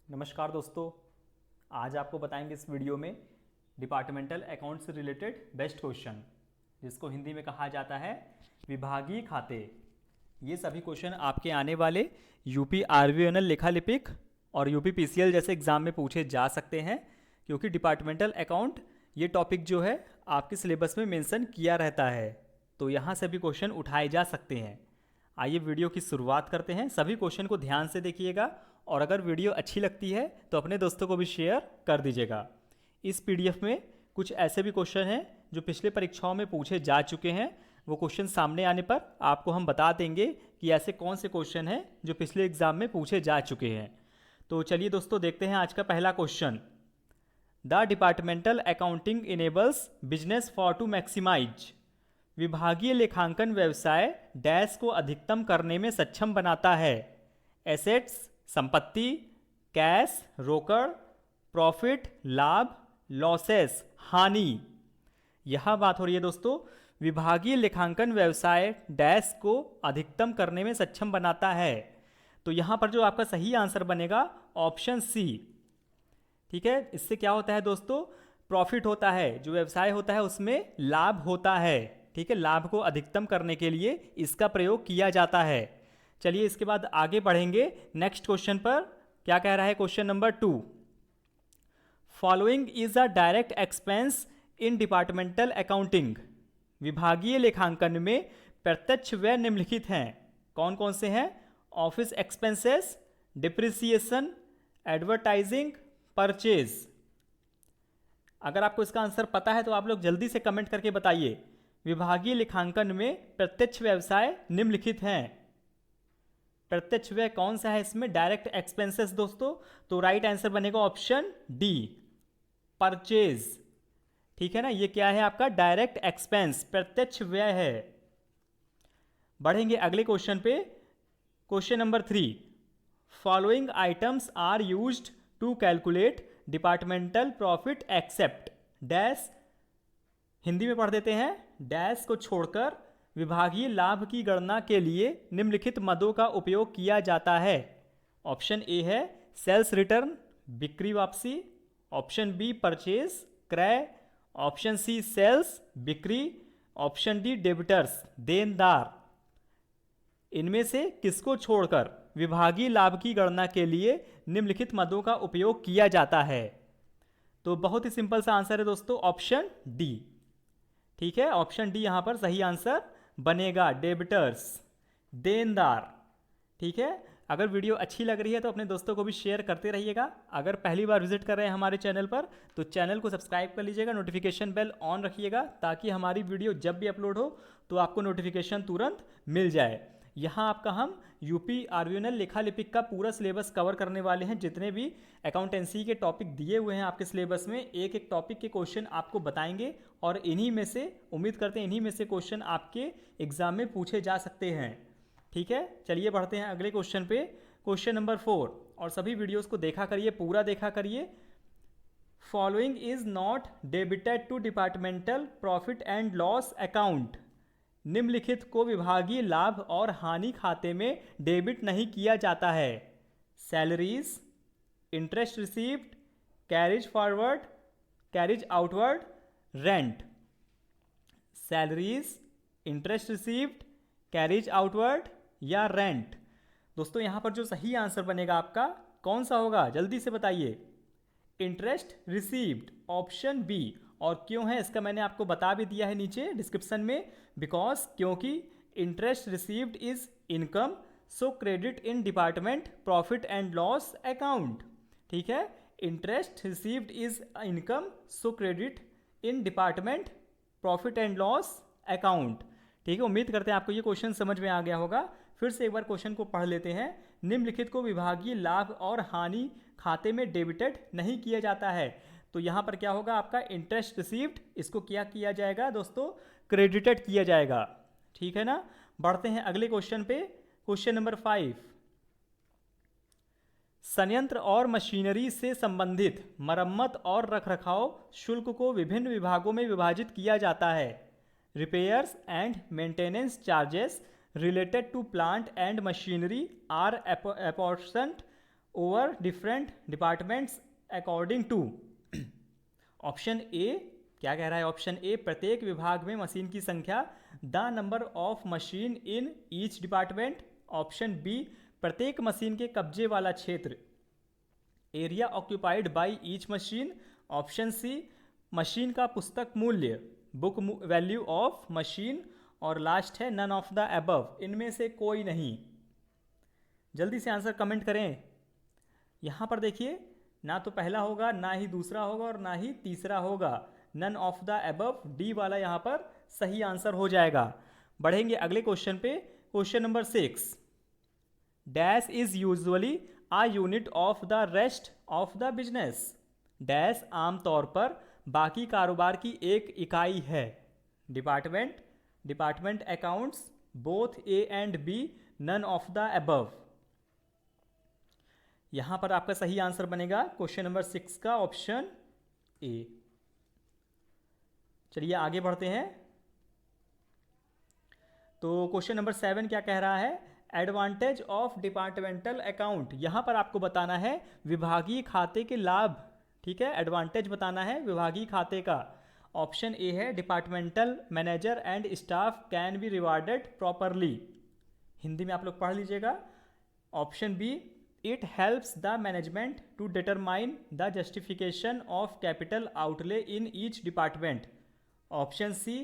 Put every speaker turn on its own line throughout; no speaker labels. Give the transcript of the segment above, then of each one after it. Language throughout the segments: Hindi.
नमस्कार दोस्तों, आज आपको बताएंगे इस वीडियो में डिपार्टमेंटल अकाउंट से रिलेटेड बेस्ट क्वेश्चन, जिसको हिंदी में कहा जाता है विभागीय खाते। ये सभी क्वेश्चन आपके आने वाले यूपी आरवीएनएल लेखा लिपिक और यूपी पीसीएल जैसे एग्जाम में पूछे जा सकते हैं, क्योंकि डिपार्टमेंटल अकाउंट ये टॉपिक जो है आपके सिलेबस में मेंशन किया रहता है, तो यहाँ से भी क्वेश्चन उठाए जा सकते हैं। आइए वीडियो की शुरुआत करते हैं। सभी क्वेश्चन को ध्यान से देखिएगा और अगर वीडियो अच्छी लगती है तो अपने दोस्तों को भी शेयर कर दीजिएगा। इस पीडीएफ में कुछ ऐसे भी क्वेश्चन हैं जो पिछले परीक्षाओं में पूछे जा चुके हैं। वो क्वेश्चन सामने आने पर आपको हम बता देंगे कि ऐसे कौन से क्वेश्चन हैं जो पिछले एग्जाम में पूछे जा चुके हैं। तो चलिए दोस्तों, देखते हैं आज का पहला question. The departmental accounting enables business for to maximise. विभागीय लेखांकन व्यवसाय डैश को अधिकतम करने में सक्षम बनाता है। एसेट्स संपत्ति, कैश रोकड़, प्रॉफिट लाभ, लॉसेस हानि। यह बात हो रही है दोस्तों, विभागीय लेखांकन व्यवसाय डैश को अधिकतम करने में सक्षम बनाता है। तो यहाँ पर जो आपका सही आंसर बनेगा ऑप्शन सी। ठीक है, इससे क्या होता है दोस्तों, प्रॉफिट होता है, जो व्यवसाय होता है उसमें लाभ होता है। ठीक है, लाभ को अधिकतम करने के लिए इसका प्रयोग किया जाता है। चलिए इसके बाद आगे बढ़ेंगे नेक्स्ट क्वेश्चन पर। क्या कह रहा है question number 2। Following is a direct expense in departmental accounting. विभागीय लेखांकन में प्रत्यक्ष व्यय निम्नलिखित हैं। कौन कौन से हैं? Office expenses, depreciation, advertising, purchase. अगर आपको इसका आंसर पता है तो आप लोग जल्दी से कमेंट करके बताइए। विभागीय लेखांकन में प्रत्यक्ष व्यवसाय निम्नलिखित हैं। प्रत्यक्ष व्यय कौन सा है इसमें? डायरेक्ट एक्सपेंसेस दोस्तों। तो राइट आंसर बनेगा ऑप्शन डी, परचेज। ठीक है ना, ये क्या है आपका? डायरेक्ट एक्सपेंस, प्रत्यक्ष व्यय है। बढ़ेंगे अगले क्वेश्चन पे। Question number 3। Following items are used to calculate departmental profit except dash. Hindi में पढ़ देते हैं। डैश को छोड़कर विभागीय लाभ की गणना के लिए निम्नलिखित मदों का उपयोग किया जाता है। ऑप्शन ए है सेल्स रिटर्न, बिक्री वापसी। ऑप्शन बी परचेज, क्रय। ऑप्शन सी सेल्स, बिक्री। ऑप्शन डी डेबिटर्स, देनदार। इनमें से किसको छोड़कर विभागीय लाभ की गणना के लिए निम्नलिखित मदों का उपयोग किया जाता है? तो बहुत ही सिंपल सा आंसर है दोस्तों, ऑप्शन डी। ठीक है, ऑप्शन डी यहां पर सही आंसर बनेगा, डेबिटर्स, देनदार। ठीक है, अगर वीडियो अच्छी लग रही है तो अपने दोस्तों को भी शेयर करते रहिएगा। अगर पहली बार विजिट कर रहे हैं हमारे चैनल पर तो चैनल को सब्सक्राइब कर लीजिएगा, नोटिफिकेशन बेल ऑन रखिएगा, ताकि हमारी वीडियो जब भी अपलोड हो तो आपको नोटिफिकेशन तुरंत मिल जाए। यहाँ आपका हम यूपी आरवीएनएल लेखा लिपिक का पूरा सिलेबस कवर करने वाले हैं। जितने भी अकाउंटेंसी के टॉपिक दिए हुए हैं आपके सिलेबस में, एक एक टॉपिक के क्वेश्चन आपको बताएंगे और इन्हीं में से, उम्मीद करते हैं इन्हीं में से क्वेश्चन आपके एग्जाम में पूछे जा सकते हैं। ठीक है, चलिए बढ़ते हैं अगले क्वेश्चन पे। Question number 4। और सभी वीडियोस को देखा करिए, पूरा देखा करिए। Following is not debited to departmental profit and loss account. निम्नलिखित को विभागीय लाभ और हानि खाते में डेबिट नहीं किया जाता है। Salaries, interest received, carriage forward, carriage outward, rent. Salaries, interest received, carriage outward या रेंट। दोस्तों यहाँ पर जो सही आंसर बनेगा आपका कौन सा होगा, जल्दी से बताइए। Interest received, option B. और क्यों है इसका मैंने आपको बता भी दिया है नीचे डिस्क्रिप्शन में। बिकॉज क्योंकि interest received is income, so credit in department profit and loss account. ठीक है, interest received is income, so credit in department profit and loss account. ठीक है, उम्मीद करते हैं आपको ये क्वेश्चन समझ में आ गया होगा। फिर से एक बार क्वेश्चन को पढ़ लेते हैं। निम्नलिखित को विभागीय लाभ और हानि खाते में डेबिटेड नहीं किया जाता है। तो यहाँ पर क्या होगा आपका? इंटरेस्ट रिसीव्ड, इसको क्या किया जाएगा दोस्तों? क्रेडिटेड किया जाएगा। ठीक है ना, बढ़ते हैं अगले क्वेश्चन पे। Question number 5। संयंत्र और मशीनरी से संबंधित मरम्मत और रखरखाव शुल्क को विभिन्न विभागों में विभाजित किया जाता है। Repairs and maintenance charges related to plant and machinery are apportioned over different departments according to. Option A क्या कह रहा है? ऑप्शन ए, प्रत्येक विभाग में मशीन की संख्या, the number of machine in each department. Option B, प्रत्येक मशीन के कब्जे वाला क्षेत्र, area occupied by each machine. Option C, machine का पुस्तक मूल्य, बुक वैल्यू ऑफ मशीन। और लास्ट है नन ऑफ द अबव, इनमें से कोई नहीं। जल्दी से आंसर कमेंट करें। यहाँ पर देखिए, ना तो पहला होगा, ना ही दूसरा होगा और ना ही तीसरा होगा। None of the above, D वाला यहाँ पर सही आंसर हो जाएगा। बढ़ेंगे अगले क्वेश्चन पे। Question number 6, dash is usually a unit of the rest of the business. Dash आमतौर पर बाकी कारोबार की एक इकाई है। Department, department accounts, both A and B, none of the above. यहां पर आपका सही आंसर बनेगा क्वेश्चन नंबर 6 का ऑप्शन ए। चलिए आगे बढ़ते हैं। तो क्वेश्चन नंबर 7 क्या कह रहा है? Advantage of departmental account. यहां पर आपको बताना है विभागीय खाते के लाभ। ठीक है, एडवांटेज बताना है विभागीय खाते का। ऑप्शन ए है, departmental manager and staff can be rewarded properly. Hindi में आप लोग पढ़ लीजिएगा। Option B, it helps the management to determine the justification of capital outlay in each department. Option C,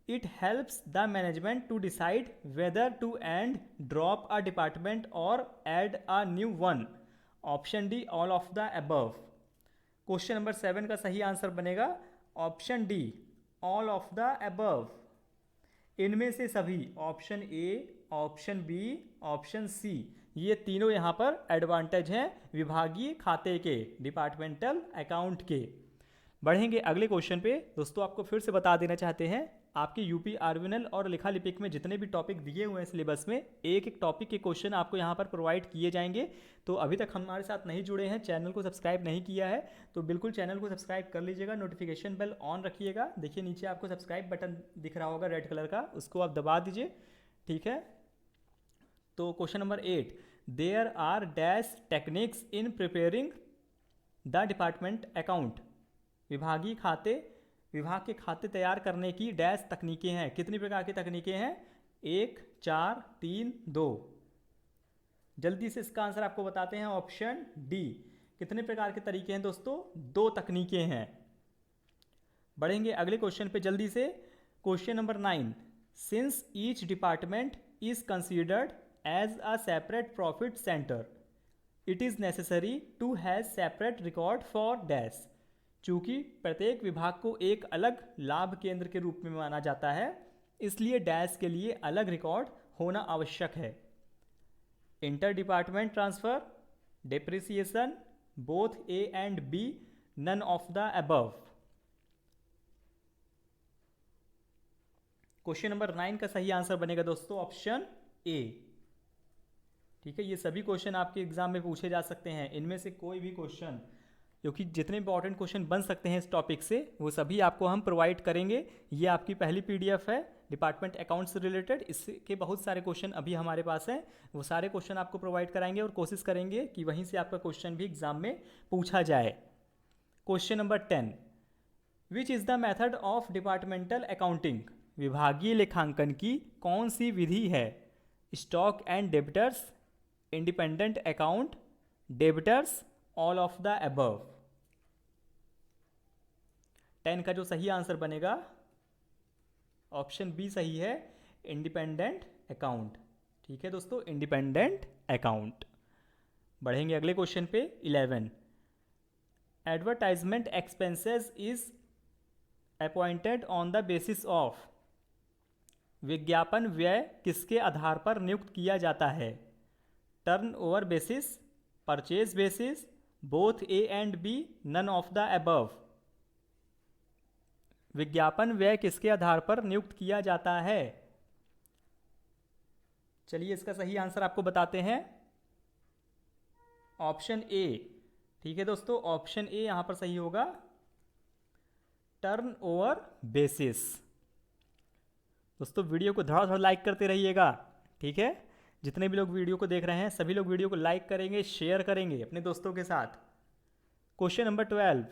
it helps the management to decide whether to end drop a department or add a new one. Option D, all of the above। Question number 7 का सही आंसर बनेगा option D, all of the above। इनमें से सभी, option A, option B, option C, ये तीनों यहाँ पर एडवांटेज हैं विभागीय खाते के, डिपार्टमेंटल अकाउंट के। बढ़ेंगे अगले क्वेश्चन पे। दोस्तों आपको फिर से बता देना चाहते हैं, आपके यूपी आरवीएनएल और लिखा लिपिक में जितने भी टॉपिक दिए हुए हैं सिलेबस में, एक एक टॉपिक के क्वेश्चन आपको यहाँ पर प्रोवाइड किए जाएंगे। तो अभी तक हमारे साथ नहीं जुड़े हैं, चैनल को सब्सक्राइब नहीं किया है, तो बिल्कुल चैनल को सब्सक्राइब कर लीजिएगा, नोटिफिकेशन बेल ऑन रखिएगा। देखिए नीचे आपको सब्सक्राइब बटन दिख रहा होगा रेड कलर का, उसको आप दबा दीजिए। ठीक है, तो question number 8, there are dash techniques in preparing the department account. विभागीय खाते, विभाग के खाते तैयार करने की डैश तकनीकें हैं। कितनी प्रकार की तकनीकें हैं? 1, 4, 3, 2। जल्दी से इसका आंसर आपको बताते हैं, ऑप्शन डी। कितने प्रकार के तरीके हैं दोस्तों? 2 तकनीकें हैं। बढ़ेंगे अगले क्वेश्चन पे जल्दी से। Question number 9, since each department is considered as a separate profit centre, it is necessary to has separate record for dash. चूंकि प्रत्येक विभाग को एक अलग लाभ केंद्र के रूप में माना जाता है, इसलिए डैश के लिए अलग रिकॉर्ड होना आवश्यक है। Inter department transfer, depreciation, both A and B, none of the above. Question number 9 का सही आंसर बनेगा दोस्तों ऑप्शन ए। ठीक है, ये सभी क्वेश्चन आपके एग्जाम में पूछे जा सकते हैं। इनमें से कोई भी क्वेश्चन, क्योंकि जितने इंपॉर्टेंट क्वेश्चन बन सकते हैं इस टॉपिक से, वो सभी आपको हम प्रोवाइड करेंगे। ये आपकी पहली पीडीएफ है डिपार्टमेंट अकाउंट से रिलेटेड। इसके बहुत सारे क्वेश्चन अभी हमारे पास हैं, वो सारे क्वेश्चन आपको प्रोवाइड कराएंगे और कोशिश करेंगे कि वहीं से आपका क्वेश्चन भी एग्जाम में पूछा जाए। Question number 10, which is the method of departmental accounting. विभागीय लेखांकन की कौन सी विधि है? Stock and debtors, independent account, debtors, all of the above. 10 का जो सही आंसर बनेगा ऑप्शन बी सही है, इंडिपेंडेंट अकाउंट। ठीक है दोस्तों, इंडिपेंडेंट अकाउंट। बढ़ेंगे अगले क्वेश्चन पे 11, advertisement expenses is appointed on the basis of. विज्ञापन व्यय किसके आधार पर नियुक्त किया जाता है? Turnover basis, purchase basis, both A and B, none of the above. विज्ञापन व्यय किसके आधार पर नियुक्त किया जाता है? चलिए इसका सही आंसर आपको बताते हैं, ऑप्शन ए। ठीक है दोस्तों, ऑप्शन ए यहां पर सही होगा, टर्न ओवर बेसिस। दोस्तों वीडियो को धड़ाधड़ लाइक करते रहिएगा। ठीक है, जितने भी लोग वीडियो को देख रहे हैं सभी लोग वीडियो को लाइक करेंगे, शेयर करेंगे अपने दोस्तों के साथ। Question number 12,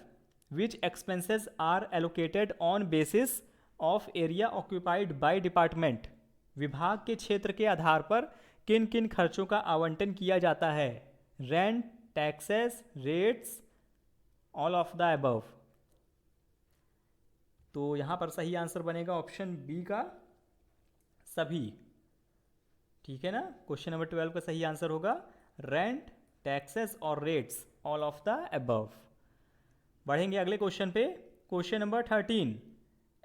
which expenses are allocated on basis of area occupied by department. विभाग के क्षेत्र के आधार पर किन किन खर्चों का आवंटन किया जाता है। Rent, taxes, rates, all of the above. तो यहाँ पर सही आंसर बनेगा ऑप्शन बी का सभी। ठीक है ना, क्वेश्चन नंबर 12 का सही आंसर होगा रेंट, टैक्सेस और rates, all of the above. बढ़ेंगे अगले क्वेश्चन पे। Question number 13,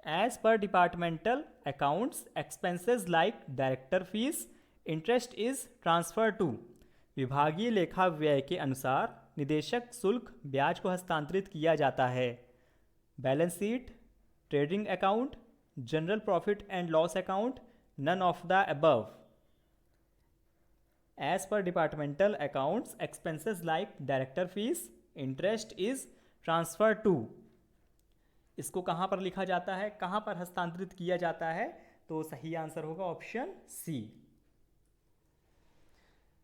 as per departmental accounts expenses like director fees interest is transfer to. विभागीय लेखा व्यय के अनुसार निदेशक शुल्क ब्याज को हस्तांतरित किया जाता है। Balance sheet, trading account, general profit and loss account, none of the above. As per departmental accounts expenses like director fees interest is transfer to. इसको कहाँ पर लिखा जाता है, कहाँ पर हस्तांतरित किया जाता है, तो सही आंसर होगा option C,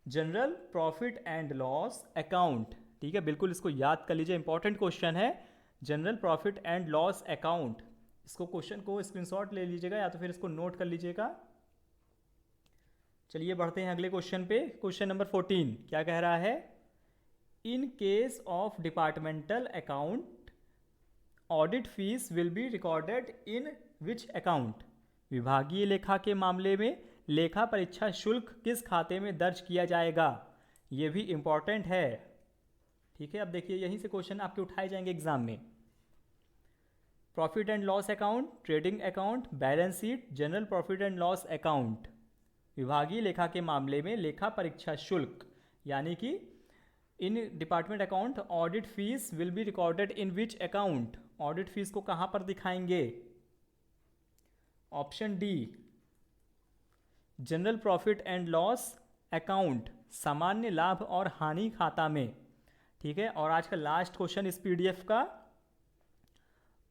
general profit and loss account. ठीक है, बिल्कुल इसको याद कर लीजिए, इंपॉर्टेंट क्वेश्चन है general profit and loss account. इसको क्वेश्चन को स्क्रीनशॉट ले लीजिएगा या तो फिर इसको नोट कर लीजिएगा। चलिए बढ़ते हैं अगले क्वेश्चन पे। क्वेश्चन नंबर 14 क्या कह रहा है, in case of departmental account audit fees will be recorded in which account. विभागीय लेखा के मामले में लेखा परीक्षा शुल्क किस खाते में दर्ज किया जाएगा। ये भी इंपॉर्टेंट है। ठीक है, अब देखिए यहीं से क्वेश्चन आपके उठाए जाएंगे एग्जाम में। Profit and loss account, trading account, balance sheet, general profit and loss account. विभागीय लेखा के मामले में लेखा परीक्षा शुल्क यानी कि in department account audit fees will be recorded in which account. Audit fees को कहां पर दिखाएंगे, option D, general profit and loss account, सामान्य लाभ और हानि खाता में। ठीक है, और आज का लास्ट क्वेश्चन इस पीडीएफ का,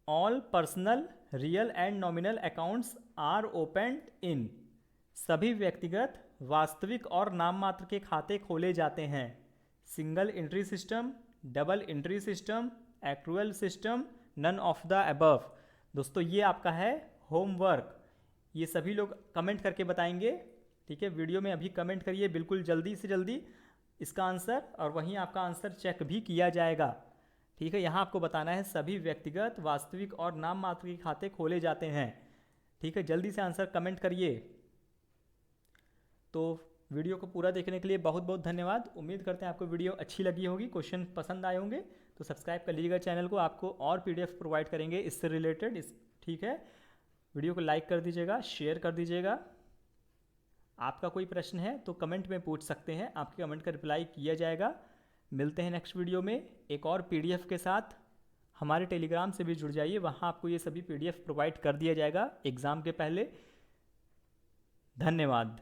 all personal real and nominal accounts are opened in. सभी व्यक्तिगत, वास्तविक और नाम मात्र के खाते खोले जाते हैं। Single entry system, double entry system, accrual system, none of the above. दोस्तों ये आपका है होमवर्क, ये सभी लोग कमेंट करके बताएंगे। ठीक है, वीडियो में अभी कमेंट करिए बिल्कुल जल्दी से जल्दी इसका आंसर, और वहीं आपका आंसर चेक भी किया जाएगा। ठीक है, यहाँ आपको बताना है सभी व्यक्तिगत, वास्तविक और नाम मात्र के खाते खोले जाते हैं। ठीक है, जल्दी से आंसर कमेंट करिए। तो वीडियो को पूरा देखने के लिए बहुत बहुत धन्यवाद। उम्मीद करते हैं आपको वीडियो अच्छी लगी होगी, क्वेश्चन पसंद आए होंगे। तो सब्सक्राइब कर लीजिएगा चैनल को, आपको और पीडीएफ प्रोवाइड करेंगे इससे रिलेटेड। ठीक है, वीडियो को लाइक कर दीजिएगा, शेयर कर दीजिएगा। आपका कोई प्रश्न है तो कमेंट में पूछ सकते हैं, आपके कमेंट का रिप्लाई किया जाएगा। मिलते हैं नेक्स्ट वीडियो में एक और पीडीएफ के साथ। हमारे टेलीग्राम से भी जुड़ जाइए, वहाँ आपको ये सभी पीडीएफ प्रोवाइड कर दिया जाएगा एग्ज़ाम के पहले। धन्यवाद।